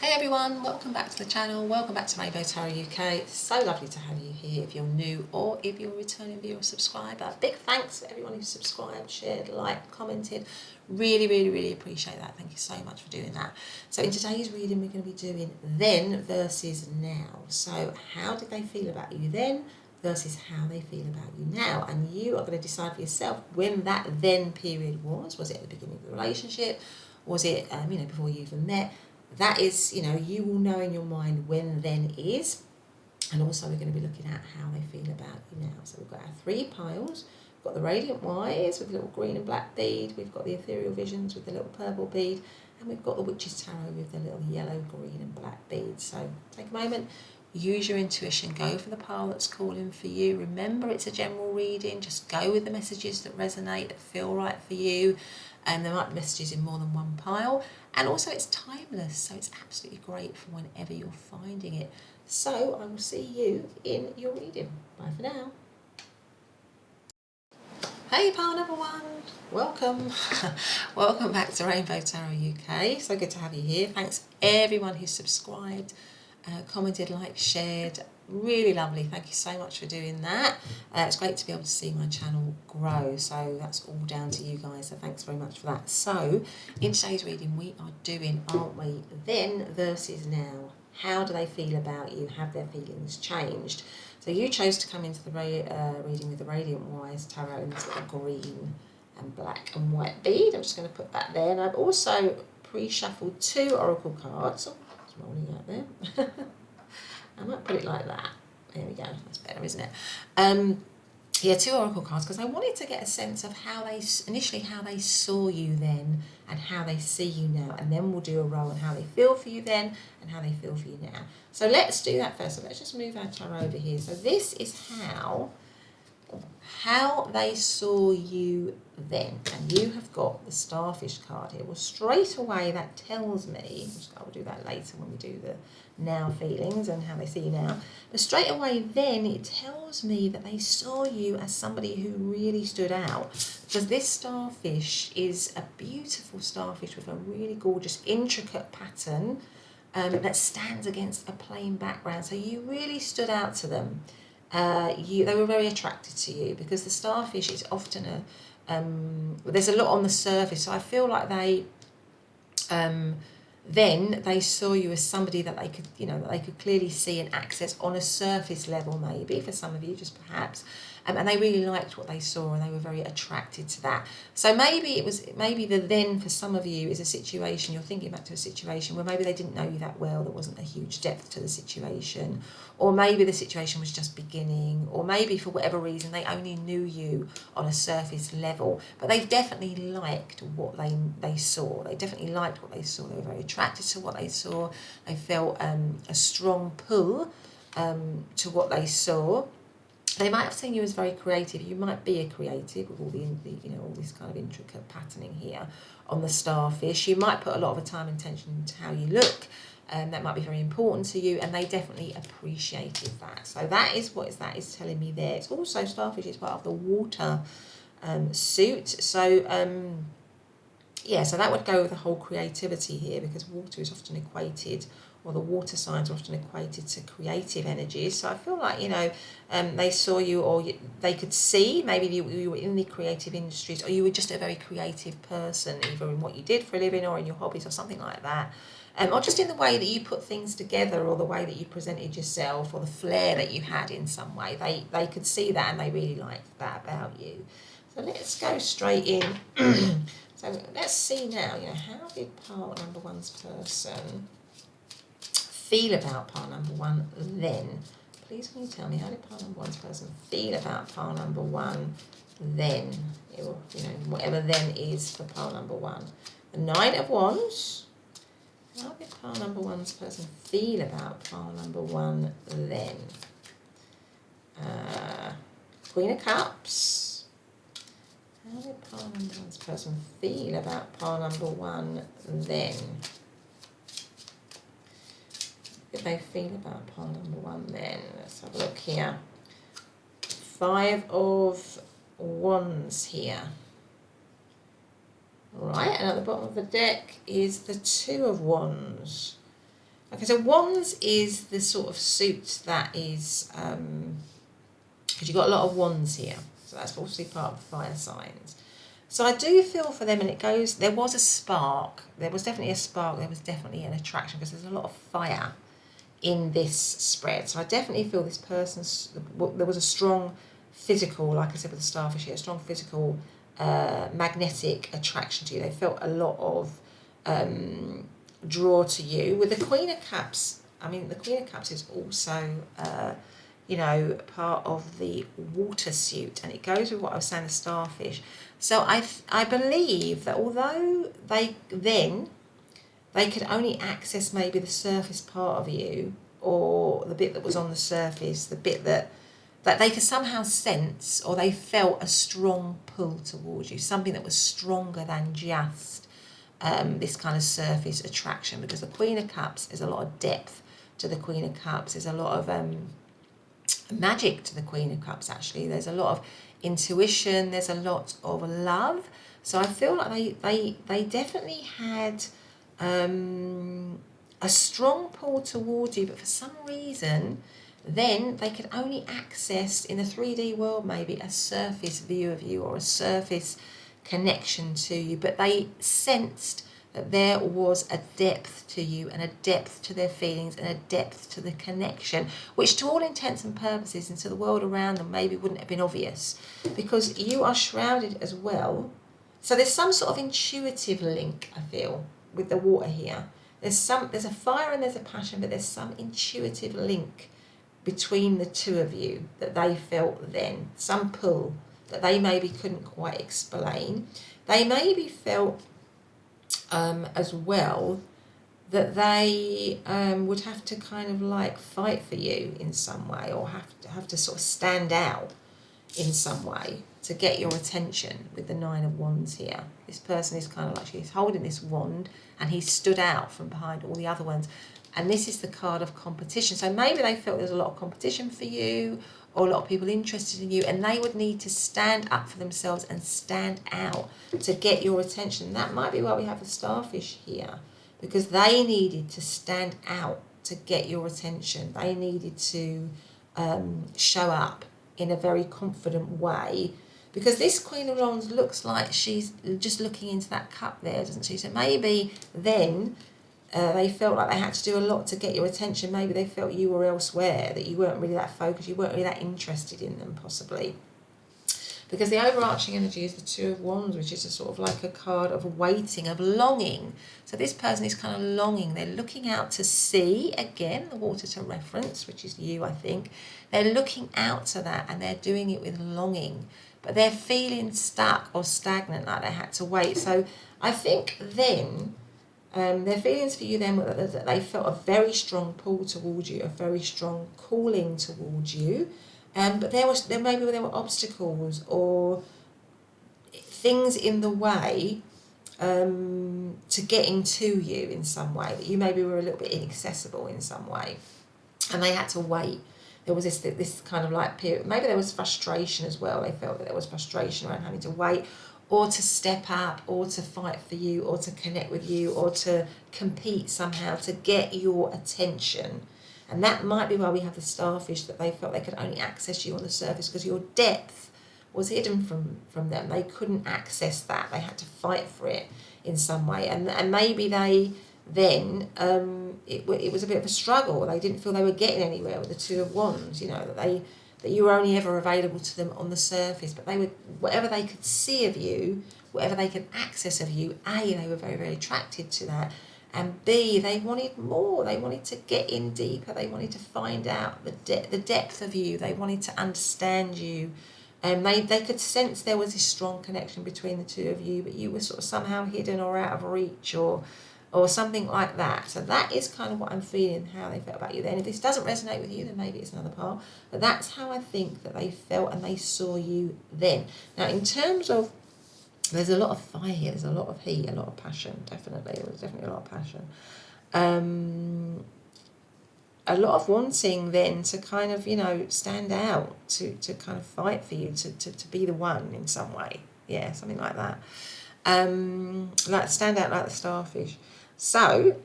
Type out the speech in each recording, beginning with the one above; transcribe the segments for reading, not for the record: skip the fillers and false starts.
Hey everyone, welcome back to the channel, welcome back to Rainbow Tarot UK. It's so lovely to have you here if you're new or if you're a returning viewer or subscriber. Big thanks to everyone who subscribed, shared, liked, commented. Really appreciate that. Thank you so much for doing that. So in today's reading we're going to be doing then versus now. So how did they feel about you then versus how they feel about you now? And you are going to decide for yourself when that then period was. Was it at the beginning of the relationship? Was it before you even met? That is, you will know in your mind when then is. And also we're going to be looking at how they feel about you now. So we've got our three piles. We've got the Radiant Wise with the little green and black bead. We've got the Ethereal Visions with the little purple bead. And we've got the Witch's Tarot with the little yellow, green and black beads. So take a moment, use your intuition, go for the pile that's calling for you. Remember, it's a general reading. Just go with the messages that resonate, that feel right for you. And there might be messages in more than one pile. And also it's timeless, so it's absolutely great for whenever you're finding it. So I will see you in your reading. Bye for now. Hey pile number one, welcome. Welcome back to Rainbow Tarot UK. So good to have you here. Thanks everyone who subscribed, commented, liked, shared. Really lovely. Thank you so much for doing that. It's great to be able to see my channel grow. So that's all down to you guys. So thanks very much for that. So in today's reading, we are doing, aren't we, then versus now. How do they feel about you? Have their feelings changed? So you chose to come into the reading with the Radiant Wise Tarot in this little green and black and white bead. I'm just going to put that there. And I've also pre-shuffled two oracle cards. Oh, it's rolling out there. I might put it like that. There we go. That's better, isn't it? Yeah, two oracle cards because I wanted to get a sense of how they saw you then and how they see you now, and then we'll do a roll on how they feel for you then and how they feel for you now. So let's do that first. So let's just move our tarot over here. So this is how they saw you then, and you have got the Starfish card here. Well, straight away that tells me, I'll do that later when we do the now feelings and how they see you now, but straight away then it tells me that they saw you as somebody who really stood out, because this starfish is a beautiful starfish with a really gorgeous intricate pattern that stands against a plain background. So you really stood out to them. They were very attracted to you because the starfish is often there's a lot on the surface. So I feel like then they saw you as somebody that they could, that they could clearly see and access on a surface level, maybe for some of you, just perhaps. And they really liked what they saw and they were very attracted to that. So maybe the then for some of you is a situation, you're thinking back to a situation where maybe they didn't know you that well, there wasn't a huge depth to the situation, or maybe the situation was just beginning, or maybe for whatever reason they only knew you on a surface level, but they definitely liked what they saw. They definitely liked what they saw. They were very attracted to what they saw. They felt a strong pull to what they saw. They might have seen you as very creative. You might be a creative with all all this kind of intricate patterning here on the starfish. You might put a lot of time and attention into how you look. That might be very important to you, and they definitely appreciated that. So that is what that is telling me there. It's also, starfish is part of the water suit. So yeah, so that would go with the whole creativity here, because water is often equated, or the water signs are often equated to creative energies. So I feel like, they saw you, or they could see maybe you were in the creative industries, or you were just a very creative person, either in what you did for a living or in your hobbies or something like that. Or just in the way that you put things together, or the way that you presented yourself, or the flair that you had in some way. They could see that and they really liked that about you. So let's go straight in. So let's see now, how did pile number one's person feel about pile number one then? Please can you tell me, how did pile number one's person feel about pile number one then? Or, whatever then is for pile number one. The Nine of Wands. How did pile number one's person feel about pile number one then? Queen of Cups. How did pile number one's person feel about pile number one then? How did they feel about pile number one then? Let's have a look here. Five of Wands here. Right, and at the bottom of the deck is the Two of Wands. Okay, so Wands is the sort of suit that is, because you've got a lot of Wands here, so that's obviously part of the fire signs. So I do feel for them, and it goes, there was a spark, there was definitely a spark, there was definitely an attraction, because there's a lot of fire in this spread. So I definitely feel this person's, there was a strong physical, like I said with the starfish here, a strong physical magnetic attraction to you. They felt a lot of draw to you. With the Queen of Cups, I mean, the Queen of Cups is also, you know, part of the water suit, and it goes with what I was saying, the starfish. So I believe that although they could only access maybe the surface part of you, or the bit that was on the surface, the bit that they could somehow sense, or they felt a strong pull towards you, something that was stronger than just this kind of surface attraction. Because the Queen of Cups is a lot of depth to the Queen of Cups. There's a lot of magic to the Queen of Cups, actually. There's a lot of intuition. There's a lot of love. So I feel like they definitely had a strong pull towards you, but for some reason, then they could only access in the 3D world maybe a surface view of you, or a surface connection to you, but they sensed that there was a depth to you, and a depth to their feelings, and a depth to the connection, which to all intents and purposes and to the world around them maybe wouldn't have been obvious, because you are shrouded as well. So there's some sort of intuitive link, I feel, with the water here. There's a fire and there's a passion, but there's some intuitive link between the two of you that they felt then, some pull that they maybe couldn't quite explain. They maybe felt as well that they would have to kind of like fight for you in some way, or have to sort of stand out in some way to get your attention. With the Nine of Wands here, this person is kind of like, he's holding this wand and he stood out from behind all the other ones, and this is the card of competition. So maybe they felt there's a lot of competition for you, or a lot of people interested in you, and they would need to stand up for themselves and stand out to get your attention. That might be why we have the starfish here, because they needed to stand out to get your attention. They needed to show up in a very confident way, because this Queen of Wands looks like she's just looking into that cup there, doesn't she? So maybe then they felt like they had to do a lot to get your attention. Maybe they felt you were elsewhere, that you weren't really that focused, you weren't really that interested in them, possibly. Because the overarching energy is the Two of Wands, which is a sort of like a card of waiting, of longing. So this person is kind of longing. They're looking out to sea, again, the water to reference, which is you, I think. They're looking out to that, and they're doing it with longing. But they're feeling stuck or stagnant, like they had to wait. So I think then their feelings for you then were that they felt a very strong pull towards you, a very strong calling towards you. But maybe there were obstacles or things in the way to getting to you in some way, that you maybe were a little bit inaccessible in some way, and they had to wait. There was this kind of like period. Maybe there was frustration as well. They felt that there was frustration around having to wait, or to step up, or to fight for you, or to connect with you, or to compete somehow to get your attention. And that might be why we have the starfish, that they felt they could only access you on the surface, because your depth was hidden from them. They couldn't access that. They had to fight for it in some way. And maybe they then, it was a bit of a struggle. They didn't feel they were getting anywhere with the Two of Wands, you know, that you were only ever available to them on the surface. But they would, whatever they could see of you, whatever they could access of you, A, they were very, very attracted to that. And B, they wanted more. They wanted to get in deeper. They wanted to find out the depth of you. They wanted to understand you. And they could sense there was this strong connection between the two of you, but you were sort of somehow hidden or out of reach, or something like that. So that is kind of what I'm feeling, how they felt about you then. If this doesn't resonate with you, then maybe it's another part. But that's how I think that they felt and they saw you then. Now, in terms of, there's a lot of fire here, there's a lot of heat, a lot of passion, definitely. There's definitely a lot of passion. A lot of wanting then to kind of, you know, stand out, to kind of fight for you, to be the one in some way. Yeah, something like that. Like stand out like the starfish. So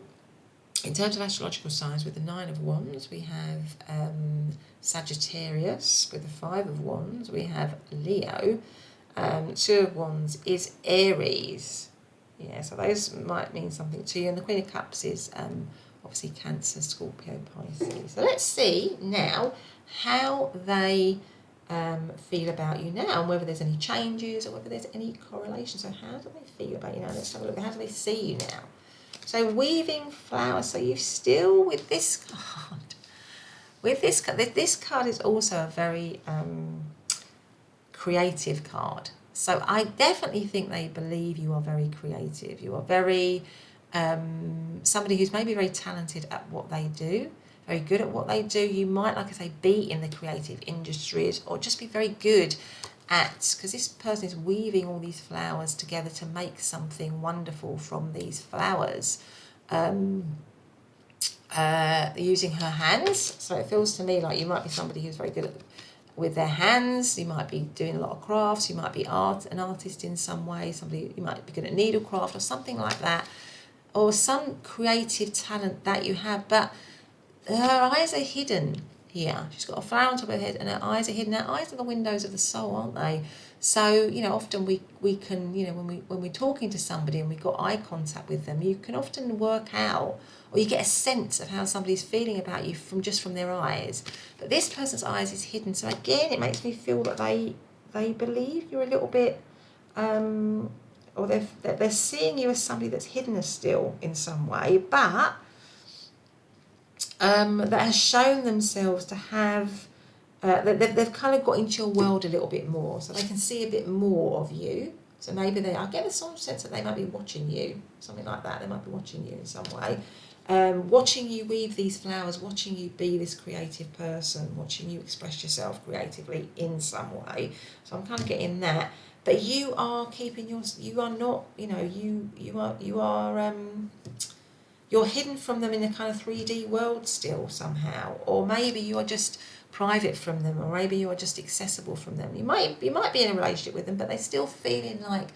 In terms of astrological signs, with the Nine of Wands, we have Sagittarius. With the Five of Wands, we have Leo. Two of Wands is Aries. Yeah, so those might mean something to you. And the Queen of Cups is obviously Cancer, Scorpio, Pisces. So let's see now how they feel about you now, and whether there's any changes or whether there's any correlation. So how do they feel about you now? Let's have a look. How do they see you now? So weaving flowers. So you've still, with this card, this card is also a very creative card. So I definitely think they believe you are very creative. You are very somebody who's maybe very talented at what they do, very good at what they do. You might, like I say, be in the creative industries, or just be very good at, because this person is weaving all these flowers together to make something wonderful from these flowers. Using her hands, so it feels to me like you might be somebody who's very good with their hands. You might be doing a lot of crafts. You might be an artist in some way. You might be good at needlecraft or something like that, or some creative talent that you have. But her eyes are hidden here. She's got a flower on top of her head, and her eyes are hidden. Her eyes are the windows of the soul, aren't they? So, often we can, when we're talking to somebody and we've got eye contact with them, you can often work out, or you get a sense of how somebody's feeling about you from their eyes. But this person's eyes is hidden. So again, it makes me feel that they believe you're a little bit, or they're seeing you as somebody that's hidden still in some way, but that has shown themselves to have, they've kind of got into your world a little bit more, so they can see a bit more of you. So maybe I get a sort of sense that they might be watching you, something like that. They might be watching you in some way, watching you weave these flowers, watching you be this creative person, watching you express yourself creatively in some way. So I'm kind of getting that. But you are keeping you are not, you're hidden from them in a kind of 3D world still somehow, or maybe you are just private from them, or maybe you are just accessible from them. You might be in a relationship with them, but they're still feeling like,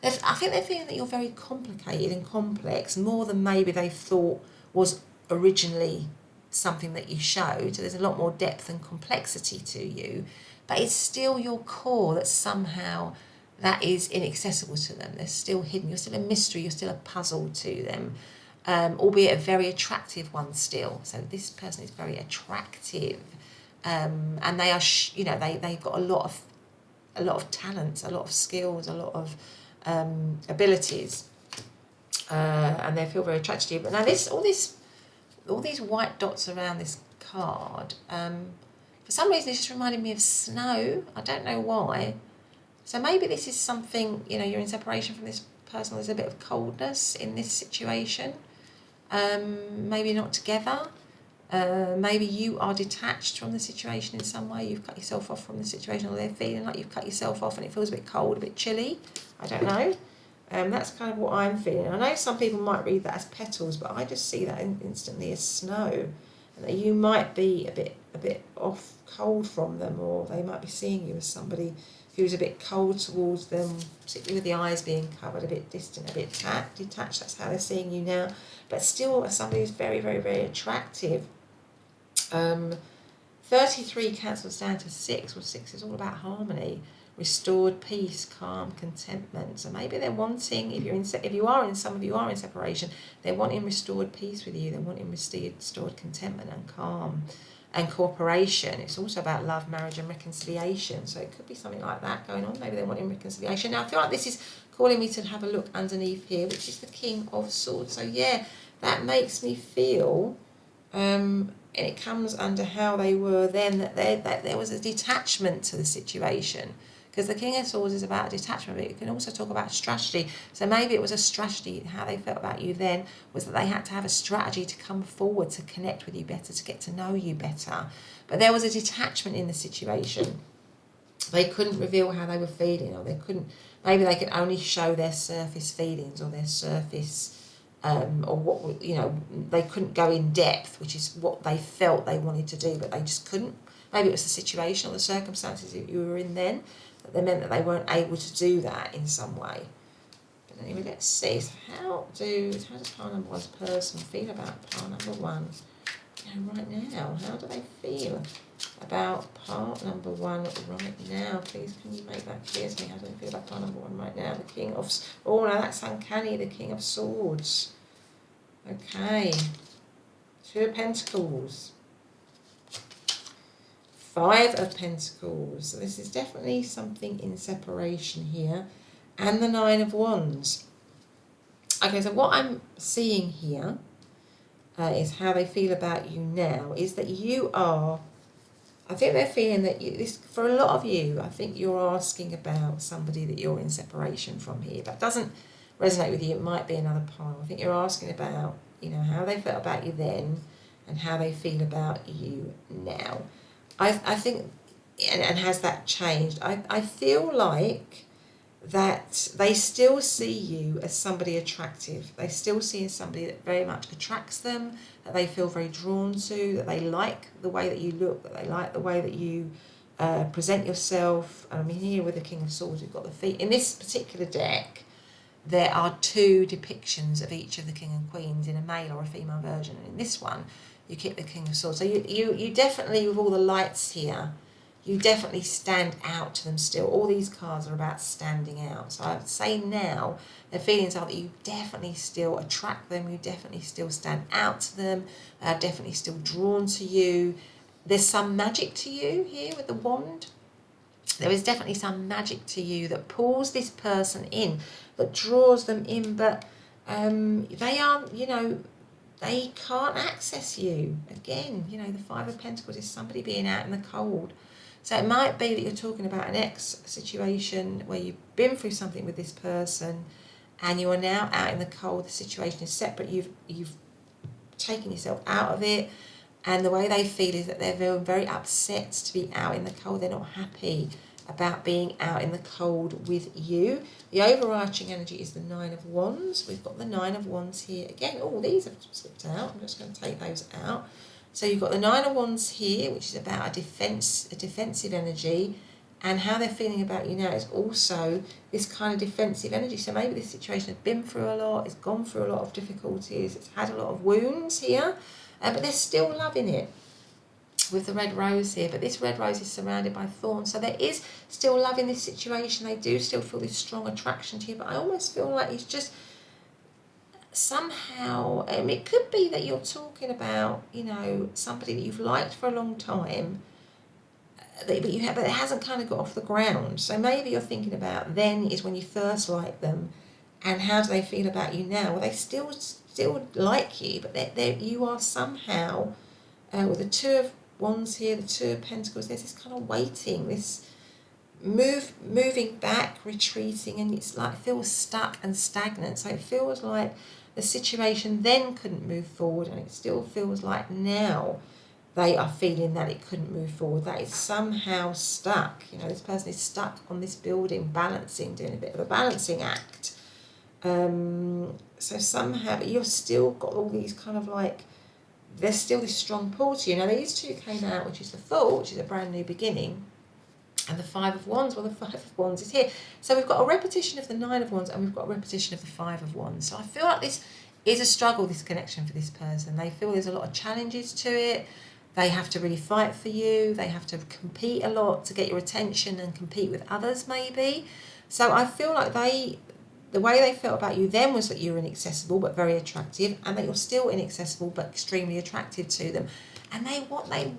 I think they're feeling that you're very complicated and complex, more than maybe they thought was originally something that you showed. So there's a lot more depth and complexity to you, but it's still your core that somehow that is inaccessible to them. They're still hidden. You're still a mystery. You're still a puzzle to them. Albeit a very attractive one still. So this person is very attractive, and they are, they've got a lot of talents, a lot of skills, a lot of abilities, and they feel very attracted to you. But now all these white dots around this card, for some reason, it's just reminded me of snow. I don't know why. So maybe this is something, you're in separation from this person. There's a bit of coldness in this situation. Maybe not together. Maybe you are detached from the situation in some way. You've cut yourself off from the situation, or they're feeling like you've cut yourself off and it feels a bit cold, a bit chilly. I don't know. That's kind of what I'm feeling. I know some people might read that as petals, but I just see that instantly as snow, and that you might be a bit off cold from them, or they might be seeing you as somebody who's a bit cold towards them, particularly with the eyes being covered, a bit distant, a bit detached. That's how they're seeing you now, but still as somebody who's very, very, very attractive. 33 cancels down to 6, or 6 is all about harmony, restored peace, calm, contentment. So maybe they're wanting, some of you are in separation, they're wanting restored peace with you. They're wanting restored contentment and calm and cooperation. It's also about love, marriage and reconciliation. So it could be something like that going on. Maybe they're wanting reconciliation. Now I feel like this is calling me to have a look underneath here, which is the King of Swords. So yeah, that makes me feel, and it comes under how they were then, that there was a detachment to the situation. Because the King of Swords is about detachment, but you can also talk about strategy. So maybe it was a strategy, how they felt about you then, was that they had to have a strategy to come forward, to connect with you better, to get to know you better. But there was a detachment in the situation. They couldn't reveal how they were feeling, or maybe they could only show their surface feelings, or their surface, or what, they couldn't go in depth, which is what they felt they wanted to do, but they just couldn't. Maybe it was the situation or the circumstances that you were in then, that they meant that they weren't able to do that in some way. But Anyway, let's see. So how does pile number one's person feel about pile number one? Right now, how do they feel about part number one right now? Please, can you make that clear to me? How do they feel about part number one right now? The King of... Oh, no, that's uncanny. The King of Swords. Okay. Two of Pentacles. Five of Pentacles. So this is definitely something in separation here. And the Nine of Wands. Okay, so what I'm seeing here is how they feel about you now. Is that you are... I think they're feeling that you, this, for a lot of you, I think you're asking about somebody that you're in separation from here. But it doesn't resonate with you. It might be another pile. I think you're asking about, you know, how they felt about you then and how they feel about you now. I think, and has that changed? I feel like that they still see you as somebody attractive. They still see you as somebody that very much attracts them, that they feel very drawn to, that they like the way that you look, that they like the way that you present yourself. I mean, here with the King of Swords, we've got the feet. In this particular deck, there are two depictions of each of the King and Queens in a male or a female version. And in this one, you keep the King of Swords. So you definitely, with all the lights here, you definitely stand out to them still. All these cards are about standing out. So I would say now, their feelings are that you definitely still attract them. You definitely still stand out to them. Definitely still drawn to you. There's some magic to you here with the wand. There is definitely some magic to you that pulls this person in, that draws them in. But they aren't, you know, they can't access you. Again, you know, the Five of Pentacles is somebody being out in the cold. So it might be that you're talking about an ex situation where you've been through something with this person and you are now out in the cold. The situation is separate. You've taken yourself out of it. And the way they feel is that they're very, very upset to be out in the cold. They're not happy about being out in the cold with you. The overarching energy is the Nine of Wands. We've got the Nine of Wands here. Again, all these have slipped out. I'm just going to take those out. So you've got the Nine of Wands here, which is about a defensive energy, and how they're feeling about you now is also this kind of defensive energy. So maybe this situation has been through a lot, it's gone through a lot of difficulties, it's had a lot of wounds here, but they're still loving it with the red rose here. But this red rose is surrounded by thorns, so there is still love in this situation. They do still feel this strong attraction to you, but I almost feel like it's just somehow, it could be that you're talking about, you know, somebody that you've liked for a long time, but it hasn't kind of got off the ground. So maybe you're thinking about then is when you first liked them, and how do they feel about you now? Well, they still like you, but you are somehow with the Two of Wands here, the Two of Pentacles. There's this kind of waiting, this moving back, retreating, and it's like it feels stuck and stagnant. So it feels like the situation then couldn't move forward, and it still feels like now they are feeling that it couldn't move forward, that it's somehow stuck. You know, this person is stuck on this building, balancing, doing a bit of a balancing act. So somehow, but you've still got all these kind of like, there's still this strong pull to you. Now these two came out, which is the Fool, which is a brand new beginning, and the Five of Wands. Well, the Five of Wands is here. So we've got a repetition of the Nine of Wands, and we've got a repetition of the Five of Wands. So I feel like this is a struggle, this connection for this person. They feel there's a lot of challenges to it. They have to really fight for you. They have to compete a lot to get your attention and compete with others maybe. So I feel like the way they felt about you then was that you were inaccessible but very attractive, and that you're still inaccessible but extremely attractive to them. And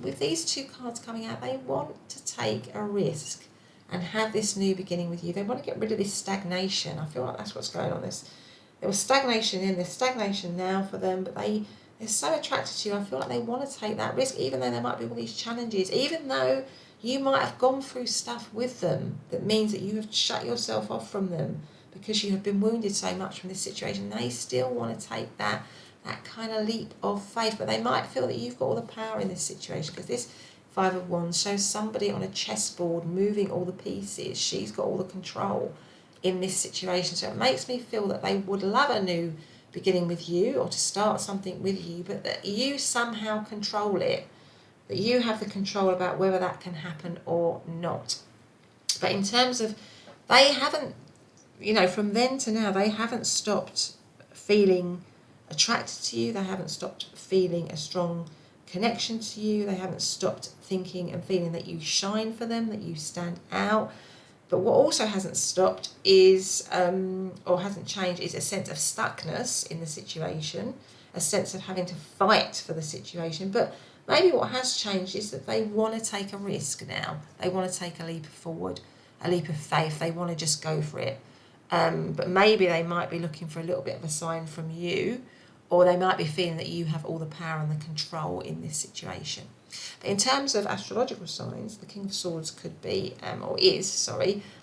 with these two cards coming out, they want to take a risk and have this new beginning with you. They want to get rid of this stagnation. I feel like that's what's going on. There was stagnation then, there's stagnation now for them, but they're so attracted to you. I feel like they want to take that risk, even though there might be all these challenges, even though you might have gone through stuff with them that means that you have shut yourself off from them because you have been wounded so much from this situation. They still want to take that kind of leap of faith, but they might feel that you've got all the power in this situation, because this Five of Wands shows somebody on a chessboard moving all the pieces. She's got all the control in this situation. So it makes me feel that they would love a new beginning with you, or to start something with you, but that you somehow control it, that you have the control about whether that can happen or not. But in terms of, they haven't you know, from then to now, they haven't stopped feeling attracted to you. They haven't stopped feeling a strong connection to you. They haven't stopped thinking and feeling that you shine for them, that you stand out. But what also hasn't stopped is, or hasn't changed, is a sense of stuckness in the situation, a sense of having to fight for the situation. But maybe what has changed is that they want to take a risk now. They want to take a leap forward, a leap of faith. They want to just go for it. But maybe they might be looking for a little bit of a sign from you, or they might be feeling that you have all the power and the control in this situation. But in terms of astrological signs, the King of Swords could be,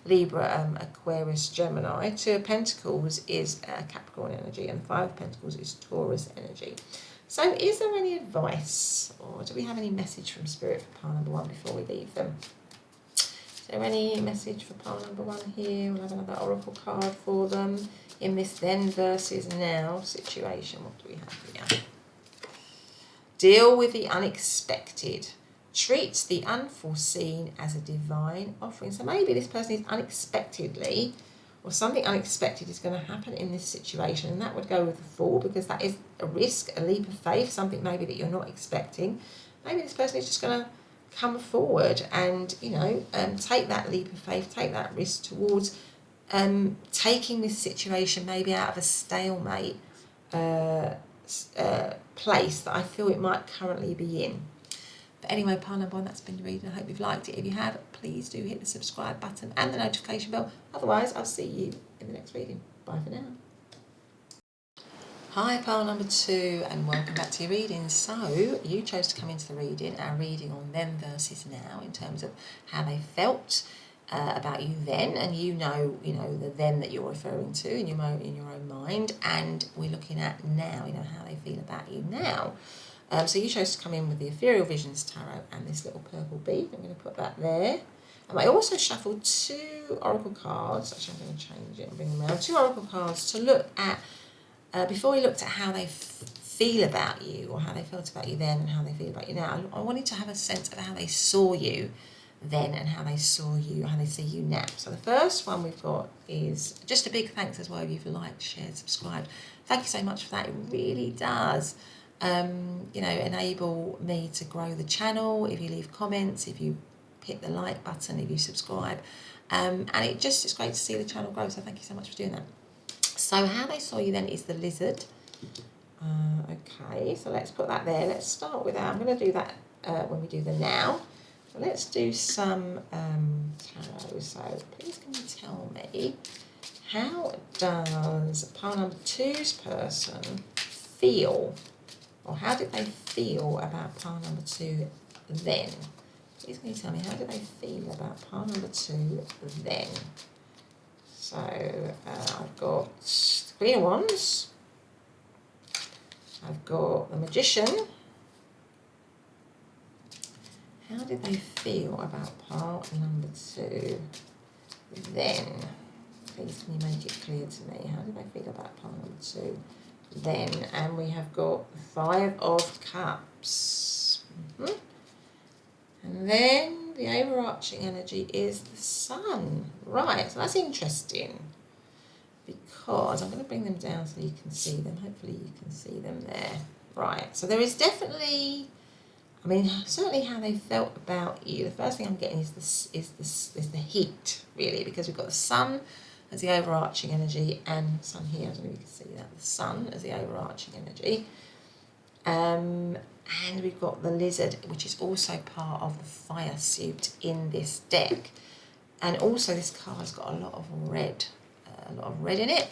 Libra, Aquarius, Gemini. Two of Pentacles is Capricorn energy, and Five of Pentacles is Taurus energy. So is there any advice, or do we have any message from Spirit for pile number 1 before we leave them? Is there any message for pile number 1 here? We'll have another oracle card for them in this then versus now situation. What do we have here? Deal with the unexpected. Treat the unforeseen as a divine offering. So maybe this person is unexpectedly, or something unexpected is going to happen in this situation, and that would go with the Fool, because that is a risk, a leap of faith, something maybe that you're not expecting. Maybe this person is just going to come forward and, you know, take that leap of faith, take that risk towards taking this situation maybe out of a stalemate place that I feel it might currently be in. But anyway, pile number 1, that's been the reading. I hope you've liked it. If you have, please do hit the subscribe button and the notification bell. Otherwise, I'll see you in the next reading. Bye for now. Hi, pile number 2, and welcome back to your reading. So, you chose to come into the reading, our reading on them versus now, in terms of how they felt about you then, and you know the them that you're referring to in your own mind, and we're looking at now, how they feel about you now. So you chose to come in with the Ethereal Visions Tarot and this little purple bead. I'm going to put that there. I also shuffled 2 oracle cards. Actually, I'm going to change it and bring them around. 2 oracle cards to look at before we looked at how they feel about you, or how they felt about you then and how they feel about you now. I wanted to have a sense of how they saw you then and how they saw you, how they see you now. So the first one we've got is just a big thanks as well if you've liked, shared, subscribed. Thank you so much for that. It really does enable me to grow the channel. If you leave comments, if you hit the like button, if you subscribe, and it's great to see the channel grow, so thank you so much for doing that. So how they saw you then is the lizard. Okay, so let's put that there. Let's start with that. I'm going to do that when we do the now. So let's do some tarot. So please can you tell me, how does pile number 2's person feel, or how did they feel about pile number 2 then? Please can you tell me, how did they feel about pile number 2 then? So I've got Queen of Wands, I've got the Magician. How did they feel about pile number 2 then? Please can you make it clear to me, how did they feel about pile number 2 then? And we have got the 5 of Cups. And then the overarching energy is the Sun. Right, so that's interesting, because I'm going to bring them down so you can see them. Hopefully you can see them there. Right, so there is definitely, certainly how they felt about you. The first thing I'm getting is the heat, really, because we've got the Sun as the overarching energy, and Sun here, I don't know if you can see that, the Sun as the overarching energy. And we've got the Lizard, which is also part of the fire suit in this deck. And also this card's got a lot of red in it,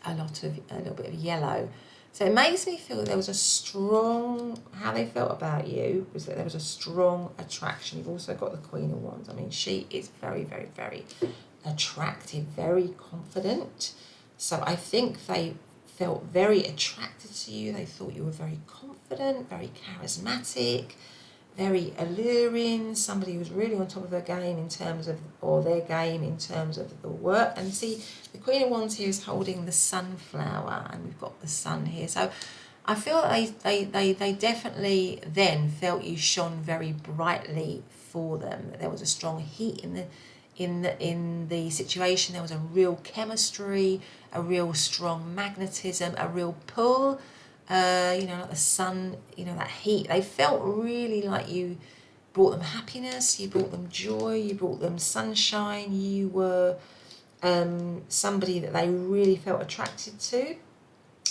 a little bit of yellow. So it makes me feel that there was a strong, how they felt about you was that there was a strong attraction. You've also got the Queen of Wands. She is very, very, very attractive, very confident. So I think they felt very attracted to you. They thought you were very confident, very charismatic, very alluring, somebody who was really on top of their game in terms of, or their game in terms of the work. And see, the Queen of Wands here is holding the sunflower, and we've got the sun here. So I feel they definitely then felt you shone very brightly for them, that there was a strong heat in the situation. There was a real chemistry, a real strong magnetism, a real pull. Like the sun, that heat. They felt really like you brought them happiness, you brought them joy, you brought them sunshine. You were somebody that they really felt attracted to.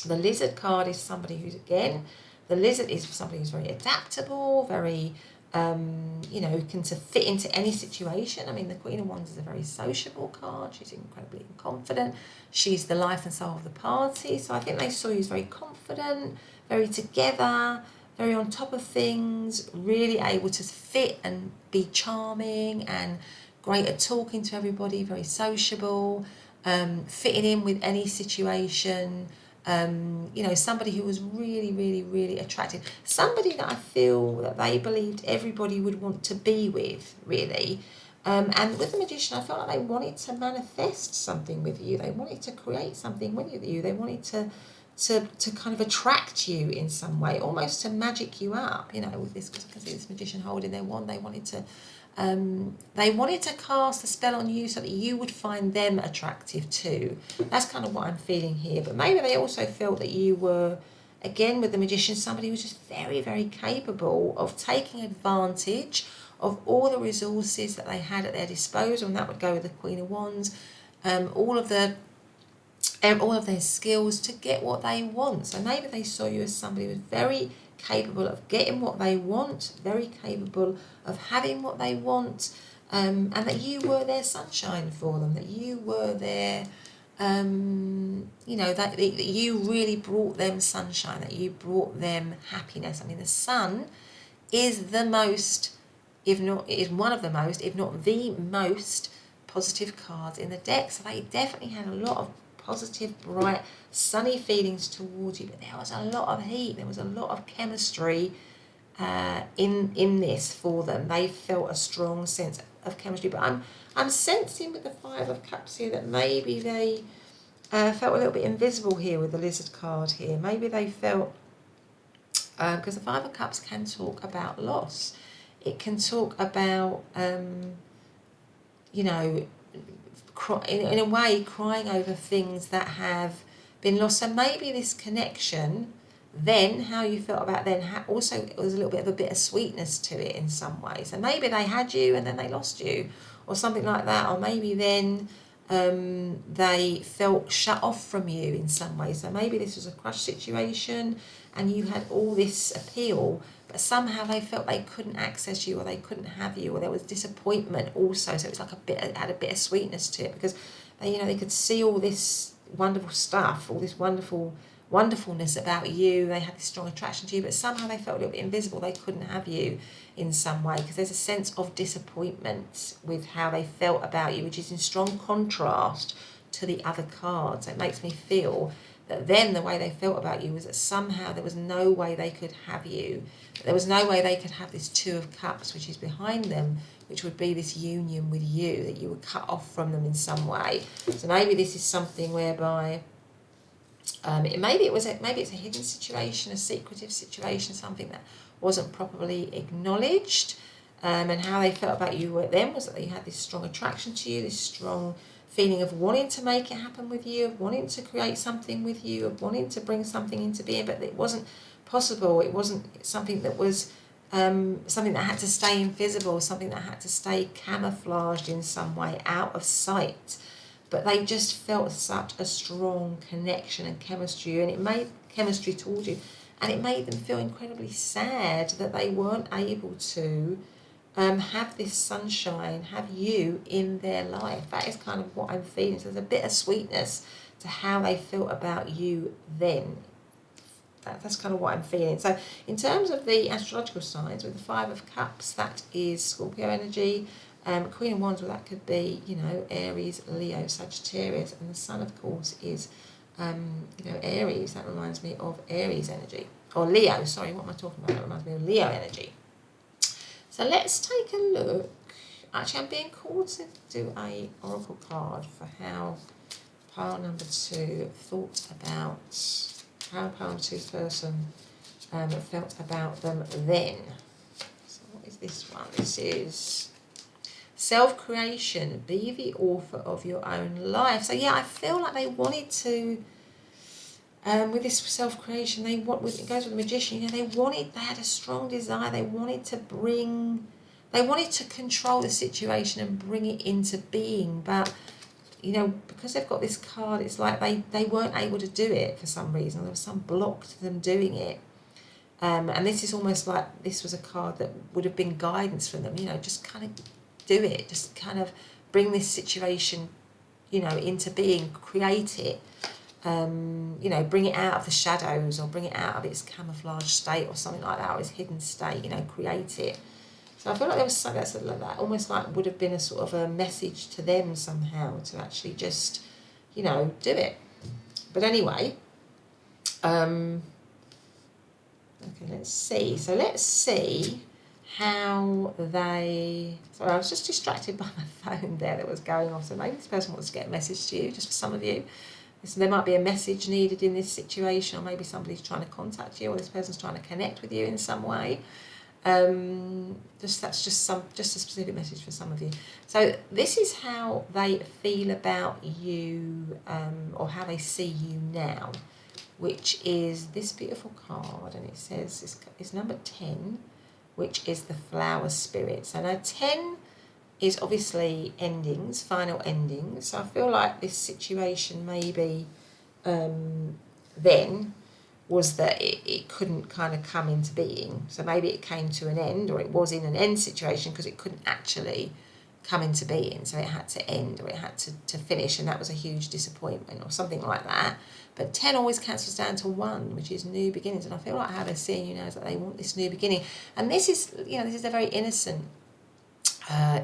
The lizard card is somebody who's, again, the lizard is somebody who's very adaptable, very, can to fit into any situation. I mean, the Queen of Wands is a very sociable card. She's incredibly confident. She's the life and soul of the party. So I think they saw you as very confident, very together, very on top of things, really able to fit and be charming and great at talking to everybody, very sociable, fitting in with any situation. Somebody who was really, really, really attractive. Somebody that I feel that they believed everybody would want to be with, really. And with the Magician, I felt like they wanted to manifest something with you. They wanted to create something with you. They wanted to kind of attract you in some way, almost to magic you up, with this, because I can see this Magician holding their wand. They wanted to cast a spell on you so that you would find them attractive too. That's kind of what I'm feeling here. But maybe they also felt that you were, again with the Magician, somebody who was just very, very capable of taking advantage of all the resources that they had at their disposal, and that would go with the Queen of Wands, all of their skills to get what they want. So maybe they saw you as somebody who was very capable of getting what they want, very capable of having what they want, and that you were their sunshine for them, that you were their, that you really brought them sunshine, that you brought them happiness. I mean, the sun is the most, is one of the most, if not the most positive cards in the deck. So they definitely had a lot of positive, bright, sunny feelings towards you, but there was a lot of heat, there was a lot of chemistry in this for them. They felt a strong sense of chemistry, but I'm sensing with the Five of Cups here that maybe they felt a little bit invisible here with the Lizard card here. Maybe they felt, because the Five of Cups can talk about loss. It can talk about, in a way, crying over things that have been lost. So maybe this connection, then how you felt about then, also it was a little bit of a bittersweetness to it in some ways. So maybe they had you and then they lost you, or something like that. Or maybe then they felt shut off from you in some way. So maybe this was a crush situation and you had all this appeal, but somehow they felt they couldn't access you, or they couldn't have you, or there was disappointment also. So it was like it had a bit of sweetness to it, because they could see all this wonderful stuff, all this wonderfulness about you. They had this strong attraction to you, but somehow they felt a little bit invisible. They couldn't have you in some way, because there's a sense of disappointment with how they felt about you, which is in strong contrast to the other cards. It makes me feel that then the way they felt about you was that somehow there was no way they could have you. There was no way they could have this Two of Cups, which is behind them, which would be this union with you, that you were cut off from them in some way. So maybe this is something whereby maybe it's a hidden situation, a secretive situation, something that wasn't properly acknowledged, and how they felt about you then was that they had this strong attraction to you, this strong feeling of wanting to make it happen with you, of wanting to create something with you, of wanting to bring something into being, but it wasn't possible. It wasn't something that was something that had to stay invisible, something that had to stay camouflaged in some way, out of sight. But they just felt such a strong connection and chemistry, and it made chemistry towards you, and it made them feel incredibly sad that they weren't able to have this sunshine, have you in their life. That is kind of what I'm feeling. So there's a bit of sweetness to how they felt about you then. That's kind of what I'm feeling. So in terms of the astrological signs, with the Five of Cups, that is Scorpio energy. Queen of Wands, well, that could be, Aries, Leo, Sagittarius, and the Sun, of course, is, Aries. That reminds me of Aries energy. Or Leo, sorry, what am I talking about? That reminds me of Leo energy. So let's take a look. Actually, I'm being called to do a oracle card for how pile number 2 thought about, how pile number 2's person felt about them then. So what is this one? This is Self-creation, be the author of your own life. So yeah, I feel like they wanted to, with this self-creation, it goes with the magician, they had a strong desire, they wanted to control the situation and bring it into being, but because they've got this card, it's like they weren't able to do it for some reason. There was some block to them doing it. And this is almost like this was a card that would have been guidance for them, just kind of do it, just kind of bring this situation, into being, create it, bring it out of the shadows or bring it out of its camouflage state or something like that, or its hidden state, create it. So I feel like there was something like that, almost like would have been a sort of a message to them somehow to actually just, do it. But anyway, okay, let's see. So let's see how they... Sorry, I was just distracted by my phone there that was going off. So maybe this person wants to get a message to you, just for some of you. So there might be a message needed in this situation, or maybe somebody's trying to contact you, or this person's trying to connect with you in some way. That's just a specific message for some of you. So this is how they feel about you, or how they see you now, which is this beautiful card, and it says it's number 10, which is the flower spirit. So now 10 is obviously endings, final endings. So I feel like this situation maybe then was that it couldn't kind of come into being. So maybe it came to an end, or it was in an end situation because it couldn't actually come into being. So it had to end, or it had to finish, and that was a huge disappointment or something like that. But 10 always cancels down to 1, which is new beginnings. And I feel like how they're seeing you now is that they want this new beginning. And this is, this is a very innocent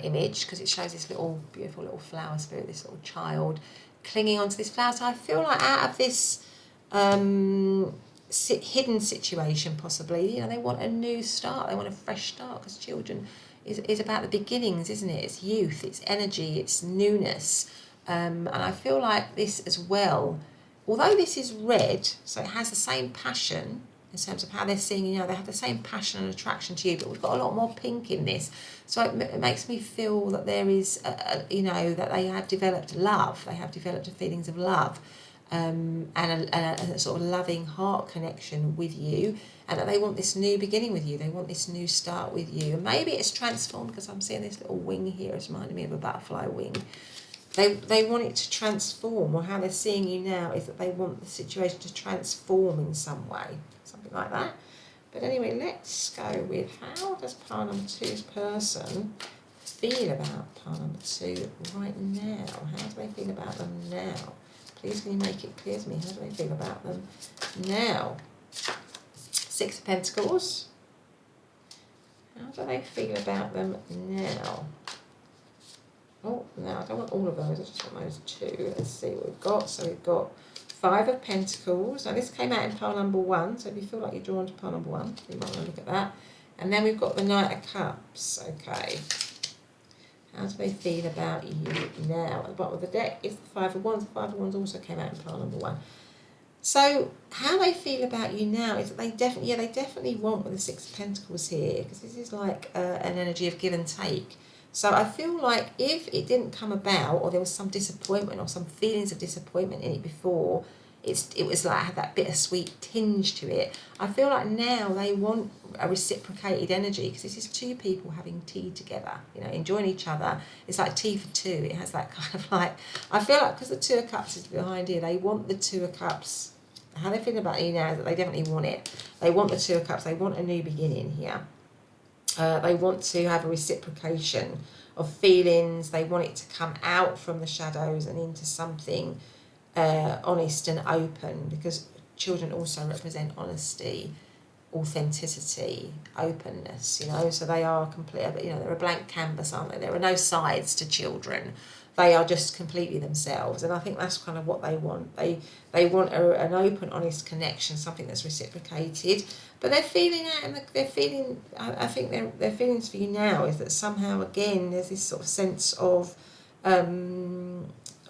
image, because it shows this little beautiful little flower spirit, this little child clinging onto this flower. So I feel like out of this hidden situation, possibly, they want a new start, they want a fresh start, because children is about the beginnings, isn't it? It's youth, it's energy, it's newness, and I feel like this as well, although this is red, so it has the same passion in terms of how they're seeing you now, they have the same passion and attraction to you, but we've got a lot more pink in this, so it makes me feel that there is that they have developed love, they have developed feelings of love, and a sort of loving heart connection with you, and that they want this new beginning with you, they want this new start with you. And maybe it's transformed, because I'm seeing this little wing here, it's reminding me of a butterfly wing. They want it to transform, or how they're seeing you now is that they want the situation to transform in some way, something like that. But anyway, let's go with, how does pile number 2's person feel about pile number 2 right now? How do they feel about them now? Please can you make it clear to me, how do they feel about them now? 6 of Pentacles. How do they feel about them now? Oh, no, I don't want all of those, I just want those 2. Let's see what we've got. So we've got 5 of Pentacles. Now this came out in pile number 1, so if you feel like you're drawn to pile number 1, you might want to look at that. And then we've got the Knight of Cups, okay. How do they feel about you now? At the bottom of the deck is the 5 of Wands. The 5 of Wands also came out in pile number 1. So how they feel about you now is that they definitely want, with the 6 of Pentacles here, because this is like an energy of give and take. So I feel like if it didn't come about, or there was some disappointment or some feelings of disappointment in it before, it was like had that bittersweet tinge to it. I feel like now they want a reciprocated energy, because this is 2 people having tea together, enjoying each other. It's like tea for 2. It has that kind of like, I feel like because the 2 of Cups is behind here, they want the 2 of Cups. How they feel about you now is that they definitely want it. They want the 2 of Cups. They want a new beginning here. They want to have a reciprocation of feelings. They want it to come out from the shadows and into something honest and open, because children also represent honesty, authenticity, openness, so they are complete, they're a blank canvas, aren't they? There are no sides to children. They are just completely themselves, and I think that's kind of what they want. They want an open, honest connection, something that's reciprocated. But they're feeling out, and they're feeling. I think their feelings for you now is that somehow again there's this sort of sense of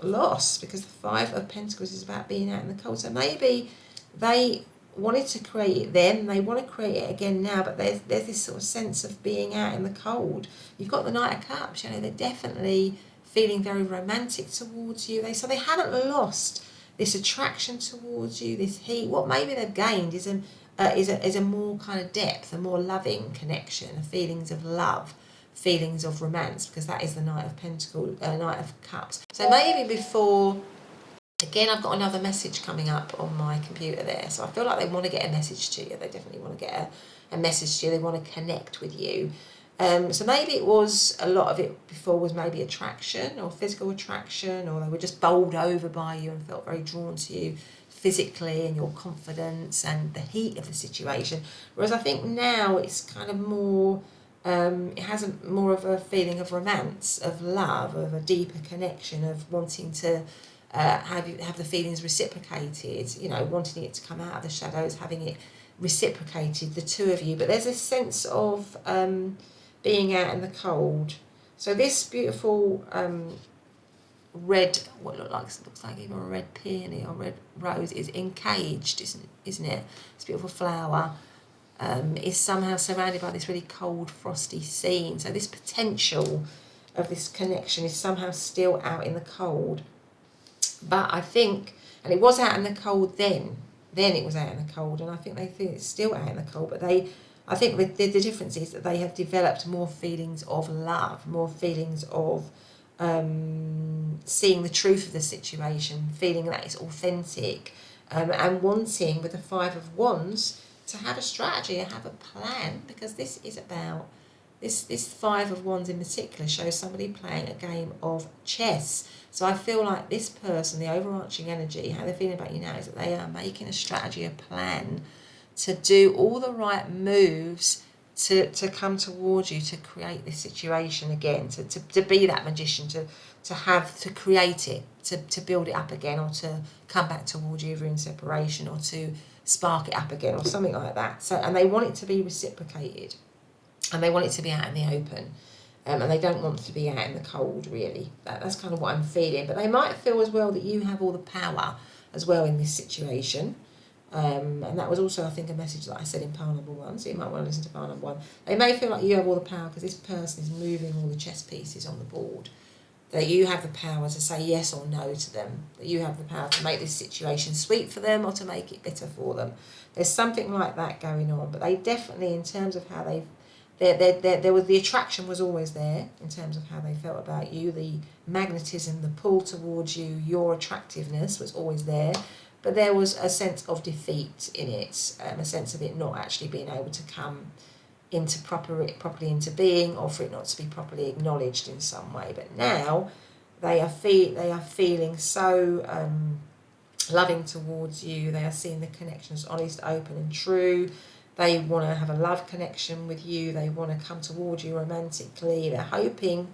loss, because the 5 of Pentacles is about being out in the cold. So maybe they wanted to create it then, they want to create it again now, but there's this sort of sense of being out in the cold. You've got the Knight of Cups, you know, they're definitely feeling very romantic towards you. So they haven't lost this attraction towards you, this heat. What maybe they've gained is a more kind of depth, a more loving connection, feelings of love, feelings of romance, because that is the Knight of Pentacles, Knight of Cups. So maybe before, again, I've got another message coming up on my computer there. So I feel like they want to get a message to you. They definitely want to get a message to you. They want to connect with you. So maybe it was, a lot of it before was maybe attraction or physical attraction, or they were just bowled over by you and felt very drawn to you physically and your confidence and the heat of the situation. Whereas I think now it's kind of more, it has more of a feeling of romance, of love, of a deeper connection, of wanting to have the feelings reciprocated, you know, wanting it to come out of the shadows, having it reciprocated, the two of you. But there's a sense of being out in the cold. So this beautiful red, what looks like either a red peony or red rose, is encaged, isn't it? This beautiful flower is somehow surrounded by this really cold, frosty scene. So this potential of this connection is somehow still out in the cold. But I think, and it was out in the cold then it was out in the cold, and I think they think it's still out in the cold, but I think the difference is that they have developed more feelings of love, more feelings of seeing the truth of the situation, feeling that it's authentic, and wanting, with the Five of Wands, to have a strategy, to have a plan, because this is about, this Five of Wands in particular shows somebody playing a game of chess. So I feel like this person, the overarching energy, how they're feeling about you now, is that they are making a strategy, a plan, to do all the right moves to come towards you, to create this situation again, to be that magician, to create it, to build it up again, or to come back towards you if you're in separation, or to spark it up again, or something like that. So, and they want it to be reciprocated, and they want it to be out in the open, and they don't want to be out in the cold, really. That's kind of what I'm feeling. But they might feel as well that you have all the power as well in this situation. And that was also, I think, a message that I said in pile number 1, so you might want to listen to pile number 1. They may feel like you have all the power because this person is moving all the chess pieces on the board, that you have the power to say yes or no to them, that you have the power to make this situation sweet for them or to make it bitter for them. There's something like that going on, but they definitely, in terms of how there was, the attraction was always there in terms of how they felt about you, the magnetism, the pull towards you, your attractiveness was always there. But there was a sense of defeat in it, a sense of it not actually being able to come into properly into being, or for it not to be properly acknowledged in some way. But now they are feeling so loving towards you. They are seeing the connection as honest, open and true. They want to have a love connection with you. They want to come towards you romantically. They're hoping,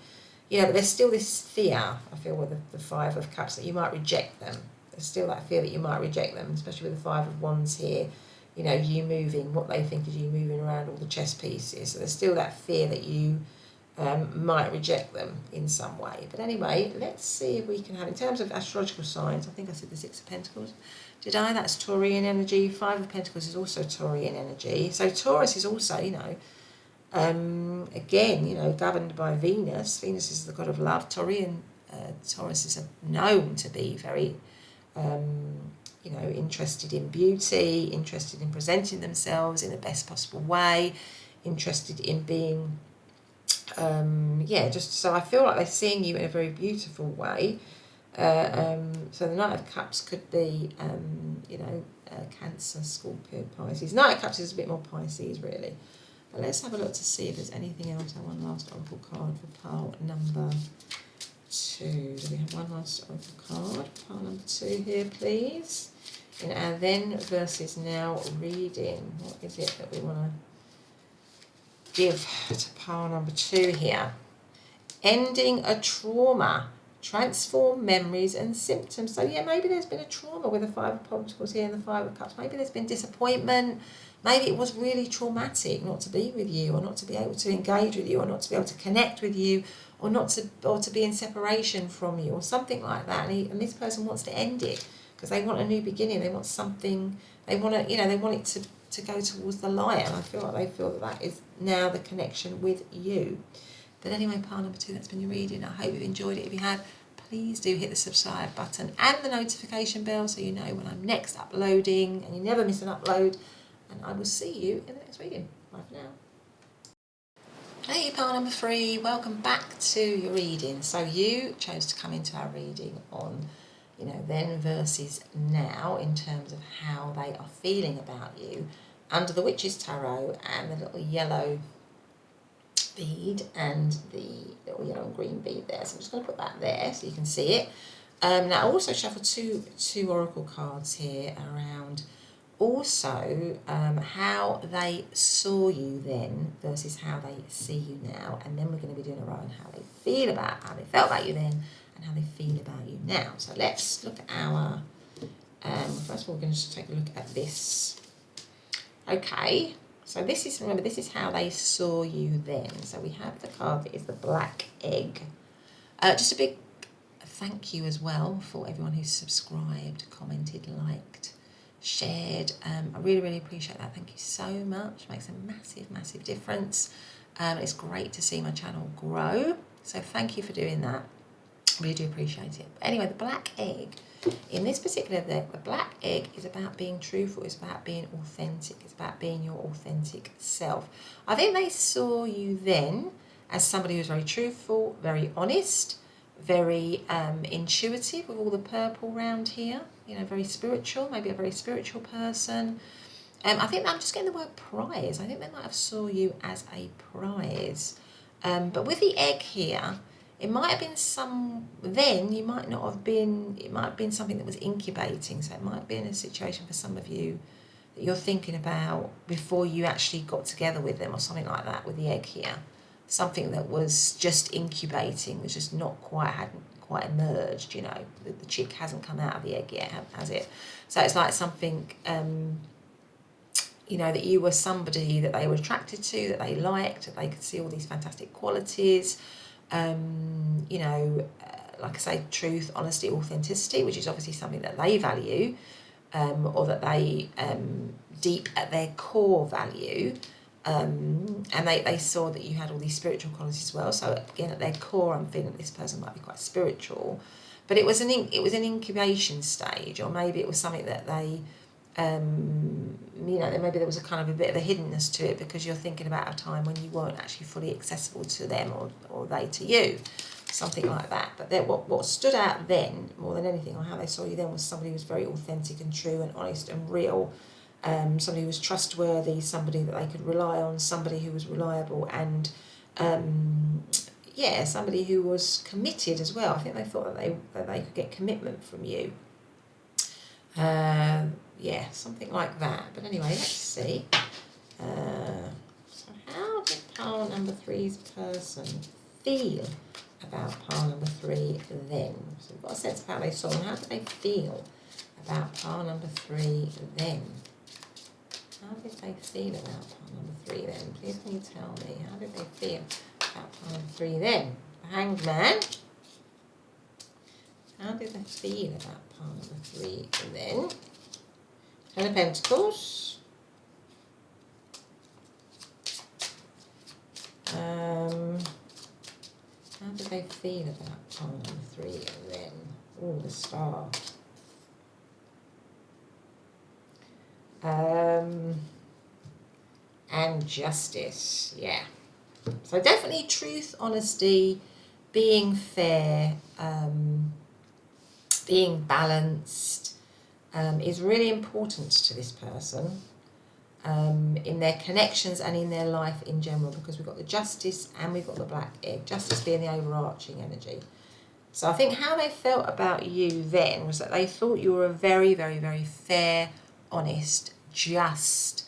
you know, but there's still this fear, I feel, with the Five of Cups, that you might reject them. There's still that fear that you might reject them, especially with the Five of Wands here. You know, you moving, what they think is you moving around all the chess pieces. So there's still that fear that you might reject them in some way. But anyway, let's see if we can have, in terms of astrological signs, I think I said the Six of Pentacles. Did I? That's Taurian energy. Five of Pentacles is also Taurian energy. So Taurus is also, you know, again, you know, governed by Venus. Venus is the god of love. Taurus is known to be very, you know, interested in beauty, interested in presenting themselves in the best possible way, interested in being, just so I feel like they're seeing you in a very beautiful way. So the Knight of Cups could be, you know, Cancer, Scorpio, Pisces. Knight of Cups is a bit more Pisces, really. But let's have a look to see if there's anything else. One last oracle card for pile number 2. Do we have one last oracle card? Pile number 2 here, please. In our then versus now reading. What is it that we want to give to pile number 2 here? Ending a trauma. Transform memories and symptoms. So yeah, maybe there's been a trauma with the Five of Pentacles here and the Five of Cups. Maybe there's been disappointment. Maybe it was really traumatic not to be with you, or not to be able to engage with you, or not to be able to connect with you, or to be in separation from you, or something like that. And this person wants to end it because they want a new beginning. They want they want to, you know, they want it to go towards the light, and I feel like they feel that that is now the connection with you. But anyway, pile number 2, that's been your reading. I hope you've enjoyed it. If you have, please do hit the subscribe button and the notification bell so you know when I'm next uploading and you never miss an upload. And I will see you in the next reading. Bye for now. Hey, pile number 3, welcome back to your reading. So you chose to come into our reading on, you know, then versus now in terms of how they are feeling about you under the Witch's Tarot and the little yellow bead and the little yellow and green bead there. So I'm just going to put that there so you can see it. Now I also shuffled two oracle cards here around also how they saw you then versus how they see you now, and then we're going to be doing around how they feel about, how they felt about you then and how they feel about you now. So let's look at our first of all we're going to just take a look at this. Okay, so this is, remember, this is how they saw you then. So we have the card that is the Black Egg. Just a big thank you as well for everyone who's subscribed, commented, liked, shared. I really, really appreciate that. Thank you so much. It makes a massive, massive difference. It's great to see my channel grow. So thank you for doing that. Really do appreciate it. But anyway, the Black Egg. In this particular deck, the Black Egg is about being truthful. It's about being authentic. It's about being your authentic self. I think they saw you then as somebody who's very truthful, very honest, very intuitive with all the purple around here. You know, very spiritual, maybe a very spiritual person. I think I'm just getting the word prize. I think they might have saw you as a prize. But with the egg here, it might have been then you might not have been, it might have been something that was incubating. So it might have been a situation for some of you that you're thinking about before you actually got together with them or something like that with the egg here. Something that was just incubating, was just not quite, hadn't quite emerged, you know. The chick hasn't come out of the egg yet, has it? So it's like something, you know, that you were somebody that they were attracted to, that they liked, that they could see all these fantastic qualities. You know, like I say, truth, honesty, authenticity, which is obviously something that they value, or that they deep at their core value. And they saw that you had all these spiritual qualities as well. So again, at their core, I'm feeling that this person might be quite spiritual, but it was an incubation stage, or maybe it was something that they, you know, maybe there was a kind of a bit of a hiddenness to it because you're thinking about a time when you weren't actually fully accessible to them or they to you, something like that. But then what stood out then more than anything, or how they saw you then, was somebody who was very authentic and true and honest and real. Somebody who was trustworthy, somebody that they could rely on, somebody who was reliable, and yeah, somebody who was committed as well. I think they thought that they could get commitment from you. Yeah, something like that. But anyway, let's see. So how did pile number 3's person feel about pile number 3 then? So we've got a sense of how they saw them. How did they feel about pile number 3 then? How did they feel about pile number 3 then? Please can you tell me, how did they feel about pile number 3 then? The Hanged Man. How did they feel about pile number 3 then? Ten of Pentacles. How did they feel about pile number 3 then? Oh, the Star. And Justice, yeah. So definitely truth, honesty, being fair, being balanced is really important to this person in their connections and in their life in general, because we've got the Justice and we've got the Black Egg, Justice being the overarching energy. So I think how they felt about you then was that they thought you were a very, very, very fair, honest, just,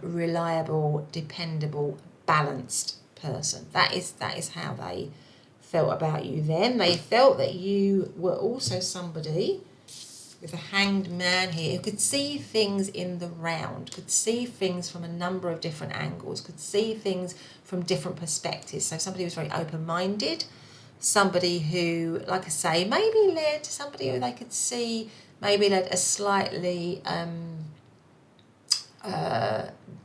reliable, dependable, balanced person. That is how they felt about you then. They felt that you were also somebody with a Hanged Man here who could see things in the round, could see things from a number of different angles, could see things from different perspectives. So somebody who was very open-minded, somebody who, like I say, maybe led somebody who they could see, maybe led a slightly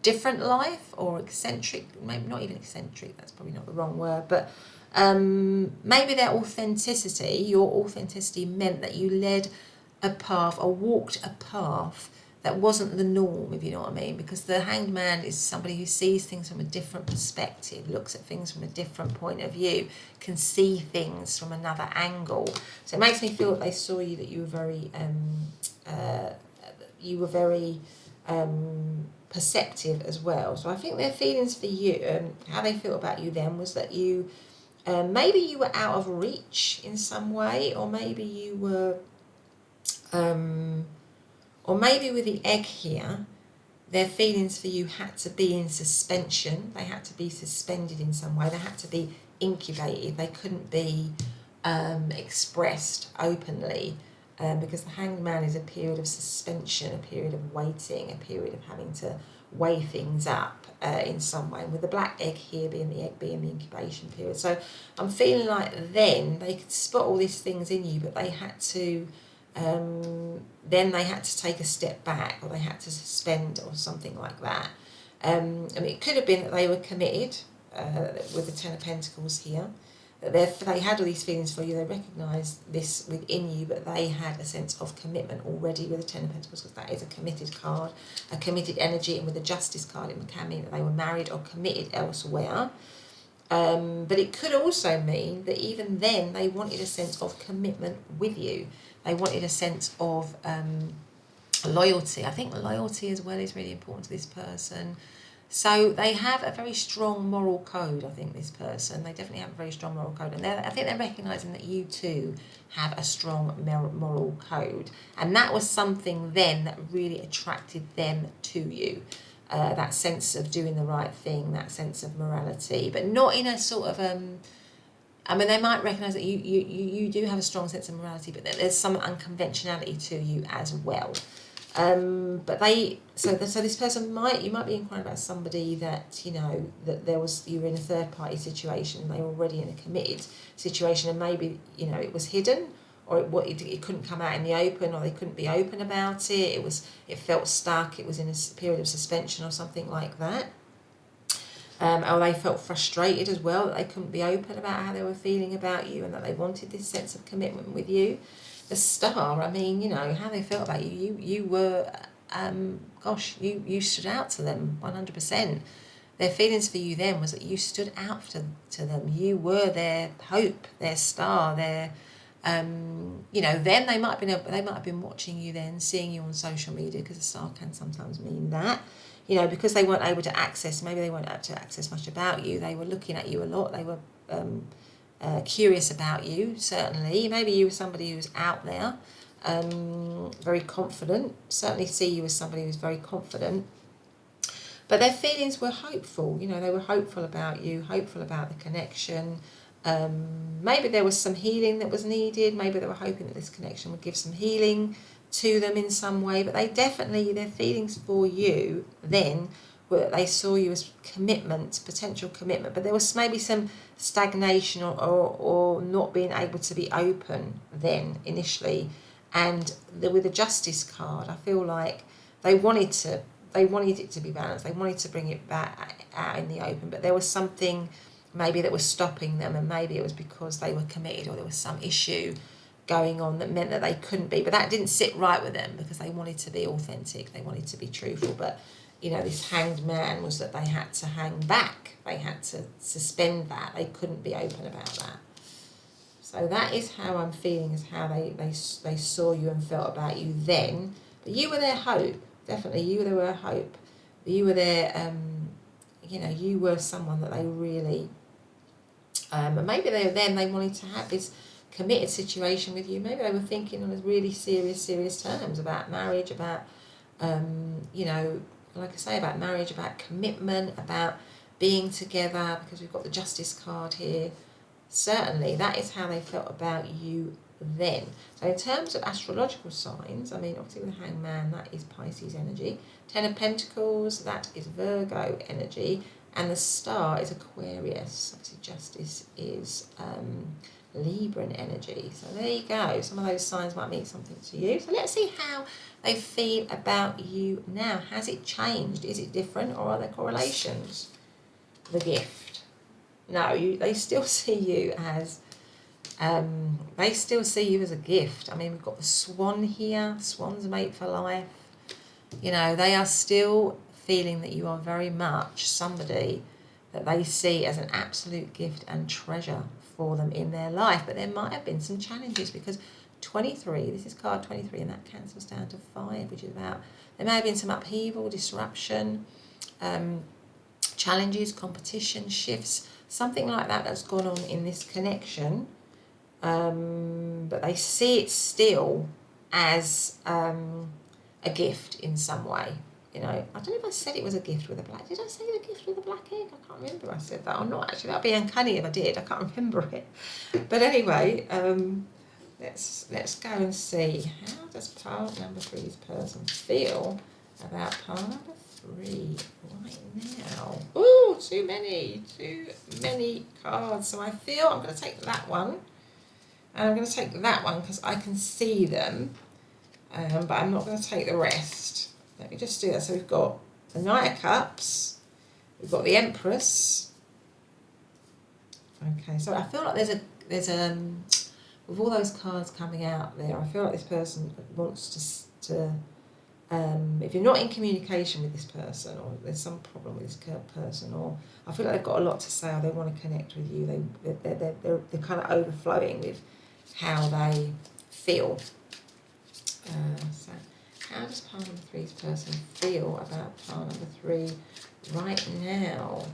different life, or eccentric, maybe not even eccentric, that's probably not the wrong word, but maybe their authenticity, your authenticity meant that you led a path or walked a path that wasn't the norm, if you know what I mean, because the Hanged Man is somebody who sees things from a different perspective, looks at things from a different point of view, can see things from another angle. So it makes me feel that they saw you, that you were very perceptive as well. So I think their feelings for you, how they felt about you then, was that you, maybe you were out of reach in some way, or maybe you were, or maybe with the egg here, their feelings for you had to be in suspension. They had to be suspended in some way. They had to be incubated. They couldn't be expressed openly, because the Hanged Man is a period of suspension, a period of waiting, a period of having to weigh things up in some way. And with the black egg here being the egg being the incubation period. So I'm feeling like then they could spot all these things in you, but they had to, then they had to take a step back, or they had to suspend, or something like that. I mean, it could have been that they were committed with the Ten of Pentacles here, that they had all these feelings for you, they recognised this within you, but they had a sense of commitment already with the Ten of Pentacles, because that is a committed card, a committed energy, and with the Justice card it can mean that they were married or committed elsewhere. But it could also mean that even then they wanted a sense of commitment with you. They wanted a sense of loyalty. I think loyalty as well is really important to this person. So they have a very strong moral code, I think, this person. They definitely have a very strong moral code. And I think they're recognising that you too have a strong moral code. And that was something then that really attracted them to you. That sense of doing the right thing, that sense of morality, but not in a sort of, I mean, they might recognise that you do have a strong sense of morality, but there's some unconventionality to you as well. But so this person you might be inquiring about somebody that, you know, that you were in a third party situation, they were already in a committed situation, and maybe, you know, it was hidden, or it couldn't come out in the open, or they couldn't be open about it. It felt stuck. It was in a period of suspension or something like that. Or they felt frustrated as well, that they couldn't be open about how they were feeling about you, and that they wanted this sense of commitment with you. The Star, I mean, you know, how they felt about you. You were, you stood out to them 100%. Their feelings for you then was that you stood out to them. You were their hope, their star, their, you know, then they might have been watching you then, seeing you on social media, because a star can sometimes mean that. You know, because they weren't able to access, maybe they weren't able to access much about you. They were looking at you a lot. They were curious about you, certainly. Maybe you were somebody who was out there, very confident. Certainly see you as somebody who was very confident. But their feelings were hopeful. You know, they were hopeful about you, hopeful about the connection. Maybe there was some healing that was needed. Maybe they were hoping that this connection would give some healing to them in some way, but their feelings for you then were that they saw you as commitment, potential commitment, but there was maybe some stagnation or not being able to be open then initially. And with the Justice card, I feel like they wanted it to be balanced. They wanted to bring it back out in the open, but there was something maybe that was stopping them, and maybe it was because they were committed, or there was some issue going on that meant that they couldn't be. But that didn't sit right with them, because they wanted to be authentic, they wanted to be truthful. But, you know, this Hanged Man was that they had to hang back, they had to suspend that, they couldn't be open about that. So that is how I'm feeling, is how they saw you and felt about you then. But you were their hope, definitely. You were their hope. You were their, you know, you were someone that they really, and maybe they wanted to have this committed situation with you. Maybe they were thinking on a really serious terms about marriage, about, you know, like I say, about marriage, about commitment, about being together, because we've got the Justice card here. Certainly, that is how they felt about you then. So in terms of astrological signs, I mean, obviously with the Hanged Man, that is Pisces energy. Ten of Pentacles, that is Virgo energy. And the Star is Aquarius. Obviously Justice is Libran energy. So there you go. Some of those signs might mean something to you. So let's see how they feel about you now. Has it changed? Is it different, or are there correlations? The Gift. No, they still see you as a gift. I mean, we've got the Swan here. Swans mate for life. You know, they are still feeling that you are very much somebody that they see as an absolute gift and treasure for them in their life. But there might have been some challenges, because 23, this is card 23, and that cancels down to 5, which is about, there may have been some upheaval, disruption, challenges, competition, shifts, something like that that's gone on in this connection. But they see it still as a gift in some way. You know, I don't know if I said it was a gift with a black. Did I say the gift with a black egg? I can't remember if I said that or not. Actually, that'd be uncanny if I did. I can't remember it. But anyway, let's go and see, how does pile number 3's person feel about pile number 3 right now? Ooh, too many cards. So I feel I'm going to take that one, and I'm going to take that one because I can see them, but I'm not going to take the rest. Let me just do that. So we've got the Knight of Cups, we've got the Empress. Okay, so I feel like there's with all those cards coming out there, I feel like this person wants to if you're not in communication with this person, or there's some problem with this person, or I feel like they've got a lot to say, or they want to connect with you, they're kind of overflowing with how they feel. So how does pile number 3's person feel about pile number 3 right now?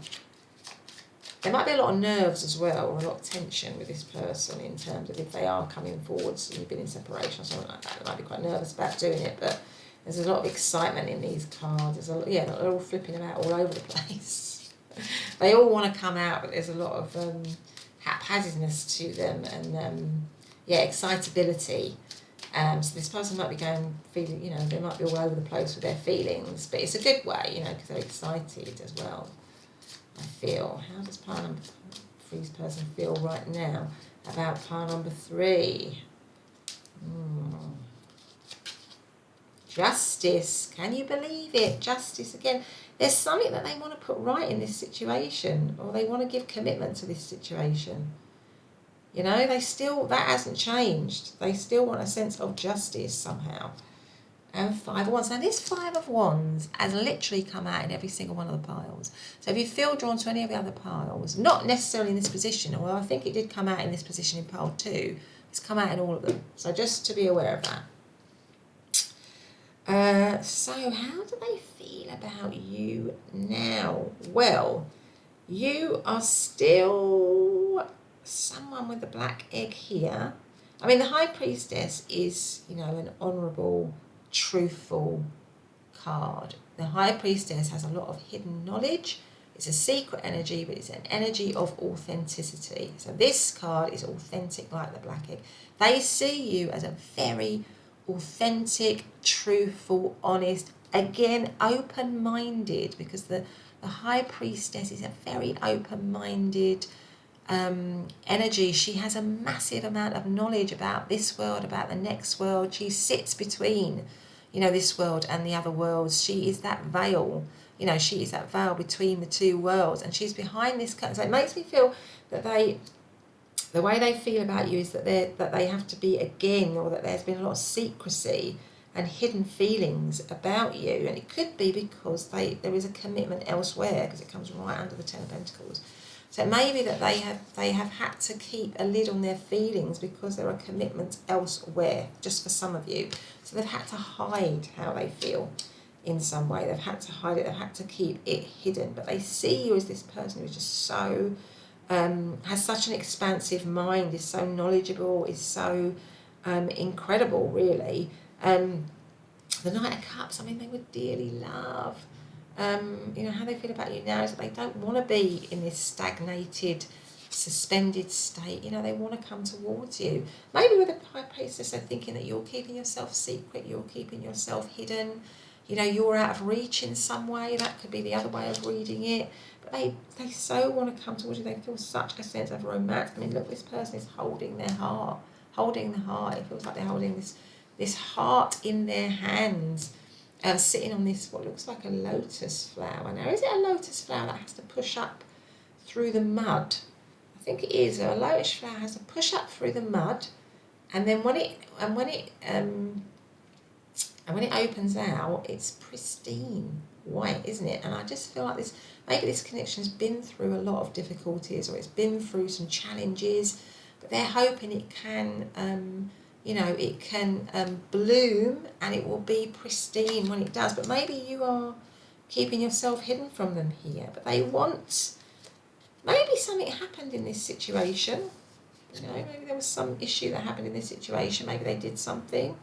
There might be a lot of nerves as well, or a lot of tension with this person in terms of if they are coming forwards and you've been in separation or something like that. They might be quite nervous about doing it, but there's a lot of excitement in these cards. They're all flipping about all over the place. They all want to come out, but there's a lot of haphazardness to them, and excitability. So this person might be feeling, you know, they might be all over the place with their feelings, but it's a good way, you know, because they're excited as well. I feel. How does pile number 3's person feel right now about pile number 3? Justice. Can you believe it? Justice again. There's something that they want to put right in this situation, or they want to give commitment to this situation. You know, that hasn't changed. They still want a sense of justice somehow. And 5 of Wands. Now this 5 of Wands has literally come out in every single one of the piles. So if you feel drawn to any of the other piles, not necessarily in this position, although I think it did come out in this position in pile 2, it's come out in all of them. So just to be aware of that. So how do they feel about you now? Well, you are still someone with the black egg here. I mean, the High Priestess is, you know, an honourable, truthful card. The High Priestess has a lot of hidden knowledge. It's a secret energy, but it's an energy of authenticity. So this card is authentic like the black egg. They see you as a very authentic, truthful, honest, again, open-minded, because the High Priestess is a very open-minded energy. She has a massive amount of knowledge about this world, about the next world. She sits between, you know, this world and the other worlds. She is that veil, you know, she is that veil between the two worlds, and she's behind this curtain. So it makes me feel that the way they feel about you is that they have to be again, or that there's been a lot of secrecy and hidden feelings about you, and it could be because there is a commitment elsewhere, because it comes right under the 10 of Pentacles. So it may be that they have had to keep a lid on their feelings because there are commitments elsewhere, just for some of you. So they've had to hide how they feel in some way. They've had to hide it. They've had to keep it hidden. But they see you as this person who's just so has such an expansive mind, is so knowledgeable, is so incredible, really. The Knight of Cups, I mean, they would dearly love. You know, how they feel about you now is that they don't want to be in this stagnated, suspended state. You know, they want to come towards you. Maybe with a High Priestess, they're thinking that you're keeping yourself secret, you're keeping yourself hidden, you know, you're out of reach in some way. That could be the other way of reading it. but they so want to come towards you. They feel such a sense of romance. I mean, look, this person is holding their heart, holding the heart. It feels like they're holding this heart in their hands, sitting on this, what looks like a lotus flower. Now, is it a lotus flower that has to push up through the mud? I think it is. A lotus flower has to push up through the mud, and then when it opens out, it's pristine white, isn't it? And I just feel like maybe this connection has been through a lot of difficulties, or it's been through some challenges, but they're hoping it can, bloom, and it will be pristine when it does. But maybe you are keeping yourself hidden from them here, but maybe something happened in this situation. Maybe there was some issue that happened in this situation. Maybe they did something.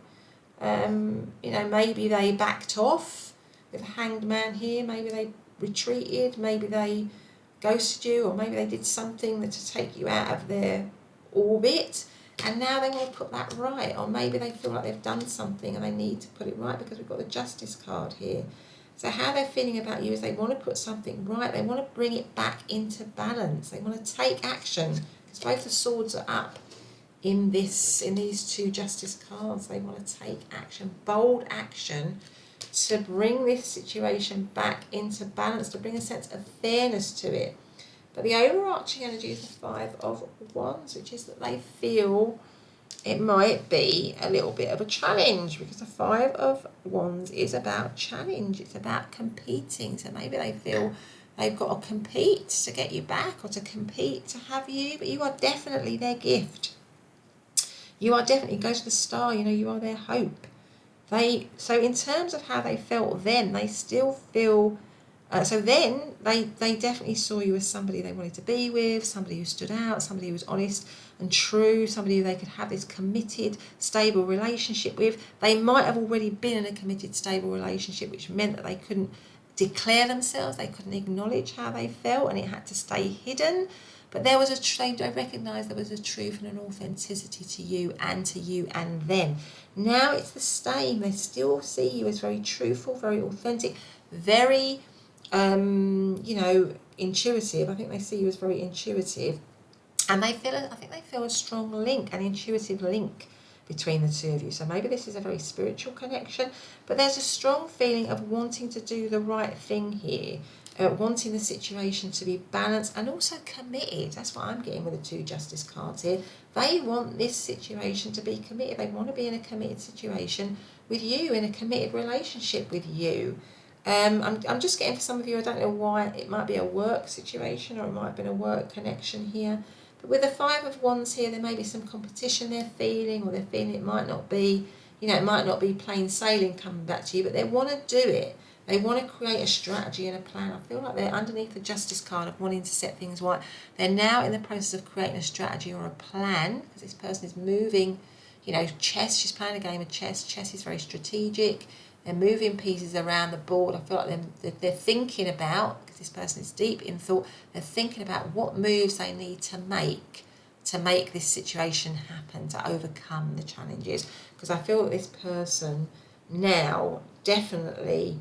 Maybe they backed off with a hanged man here. Maybe they retreated. Maybe they ghosted you, or maybe they did something to take you out of their orbit, and now they want to put that right. Or maybe they feel like they've done something and they need to put it right, because we've got the Justice card here. So how they're feeling about you is they want to put something right. They want to bring it back into balance. They want to take action, because both the swords are up in these two Justice cards. They want to take action, bold action, to bring this situation back into balance, to bring a sense of fairness to it. But the overarching energy is the Five of Wands, which is that they feel it might be a little bit of a challenge, because the Five of Wands is about challenge. It's about competing. So maybe they feel they've got to compete to get you back, or to compete to have you, but you are definitely their gift. You are definitely, go to the star, you are their hope. So in terms of how they felt then, they still feel, they definitely saw you as somebody they wanted to be with, somebody who stood out, somebody who was honest and true, somebody who they could have this committed, stable relationship with. They might have already been in a committed, stable relationship, which meant that they couldn't declare themselves, they couldn't acknowledge how they felt, and it had to stay hidden. But they recognised there was a truth and an authenticity to you and them. Now it's the same. They still see you as very truthful, very authentic, very, intuitive. I think they see you as very intuitive. And I think they feel a strong link, an intuitive link between the two of you. So maybe this is a very spiritual connection, but there's a strong feeling of wanting to do the right thing here. Wanting the situation to be balanced and also committed. That's what I'm getting with the two Justice cards here. They want this situation to be committed. They want to be in a committed situation with you, in a committed relationship with you. I'm just getting, for some of you, I don't know why, it might be a work situation, or it might have been a work connection here. But with the Five of Wands here, there may be some competition they're feeling, or they're feeling it might not be, it might not be plain sailing coming back to you, but they want to do it. They want to create a strategy and a plan. I feel like they're underneath the Justice card of wanting to set things right. They're now in the process of creating a strategy or a plan, because this person is moving, chess. She's playing a game of chess. Chess is very strategic. They're moving pieces around the board. I feel like they're thinking about, because this person is deep in thought, they're thinking about what moves they need to make this situation happen, to overcome the challenges. Because I feel that this person now definitely,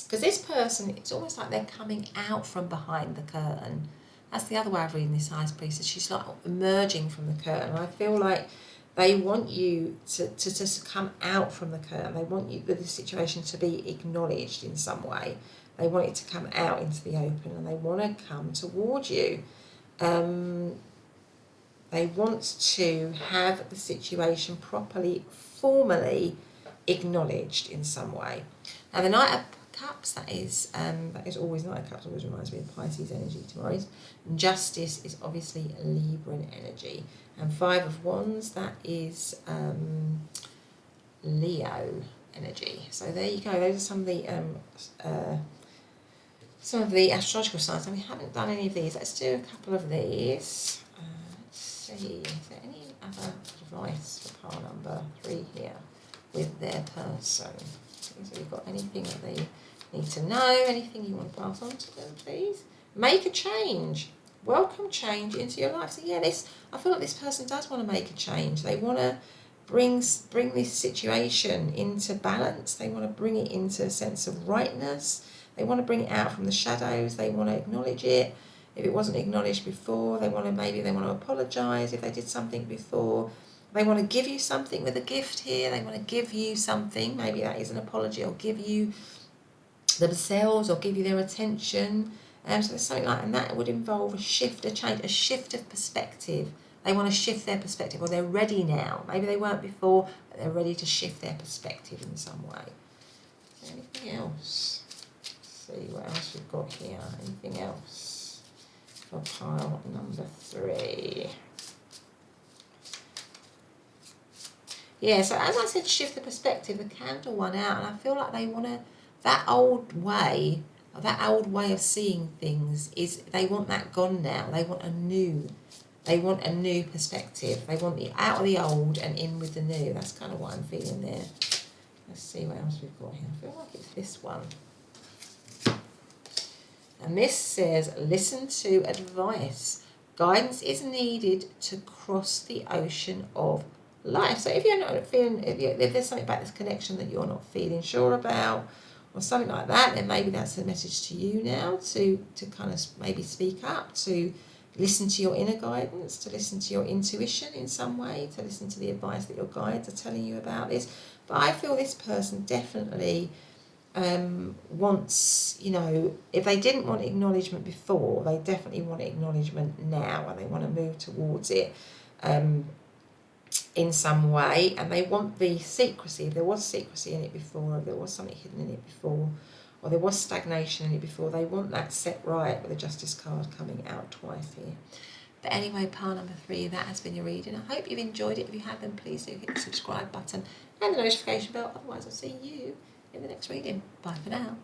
because this person, it's almost like they're coming out from behind the curtain. That's the other way of reading this High Priestess. She's like emerging from the curtain. I feel like they want you to come out from the curtain. They want the situation to be acknowledged in some way. They want it to come out into the open, and they want to come towards you. They want to have the situation properly, formally acknowledged in some way. Now, the Knight of Cups, that is always, Knight of Cups always reminds me of Pisces energy tomorrow's. Justice is obviously Libran energy. And Five of Wands, that is Leo energy. So there you go. Those are some of the astrological signs. And we haven't done any of these. Let's do a couple of these. Let's see. Is there any other advice for pile number 3 here with their person? So you've got anything that they need to know, anything you want to pass on to them, please? Make a change. Welcome change into your life. So yeah, I feel like this person does want to make a change. They want to bring this situation into balance. They want to bring it into a sense of rightness. They want to bring it out from the shadows. They want to acknowledge it. If it wasn't acknowledged before, they want to apologise if they did something before. They want to give you something with a gift here. They want to give you something. Maybe that is an apology, or give you themselves, or give you their attention. So there's something like, and that would involve a shift, a change, a shift of perspective. They want to shift their perspective, or they're ready now. Maybe they weren't before, but they're ready to shift their perspective in some way. Is there anything else? Let's see what else we've got here. Anything else for pile number 3? Yeah, so as I said, shift the perspective, the candle one out, and I feel like they want to, that old way of seeing things is, they want that gone now. They want a new perspective. They want the out of the old and in with the new. That's kind of what I'm feeling there. Let's see what else we've got here. I feel like it's this one. And this says, listen to advice. Guidance is needed to cross the ocean of life. So if you're not feeling, if there's something about this connection that you're not feeling sure about, or something like that, then maybe that's a message to you now to kind of maybe speak up, to listen to your inner guidance, to listen to your intuition in some way, to listen to the advice that your guides are telling you about this. But I feel this person definitely wants, if they didn't want acknowledgement before, they definitely want acknowledgement now, and they want to move towards it in some way, and they want the secrecy. If there was secrecy in it before, if there was something hidden in it before, or there was stagnation in it before, they want that set right, with the Justice card coming out twice here. But anyway, pile number 3, that has been your reading. I hope you've enjoyed it. If you have, then please do hit the subscribe button and the notification bell. Otherwise, I'll see you in the next reading. Bye for now.